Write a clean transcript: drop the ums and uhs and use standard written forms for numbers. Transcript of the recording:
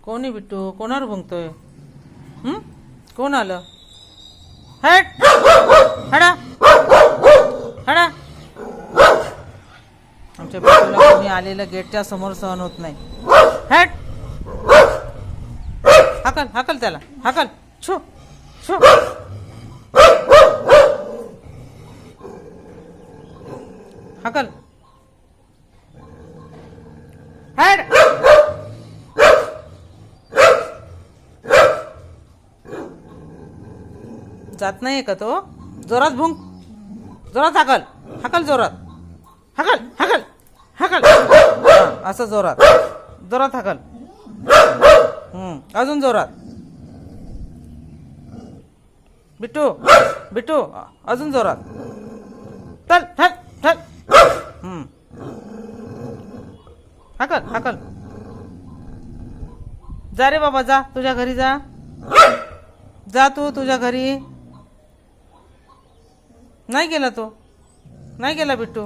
कोणी बिट्टू कोणावर भुंकतोय? कोण आलं? हट हडा हडा. आमच्या बिट्टूला कोणी आलेलं गेटच्या समोर सहन होत नाही. हट हाकल हाकल त्याला हाकल. छो छो. हाकल. हट. जात नाही का तो? जोरात भुंक. जोरात हाकल हाकल. जोरात हाकल हाकल हाकल. असं जोरात जोरात हाकल. अजून जोरात. बिट्टू बिट्टू अजून जोरात. चल चल चल. हाकल हाकल. जा रे बाबा जा तुझ्या घरी जा. जा तू तुझ्या घरी. नाही गेला तो. नाही गेला बिट्टू.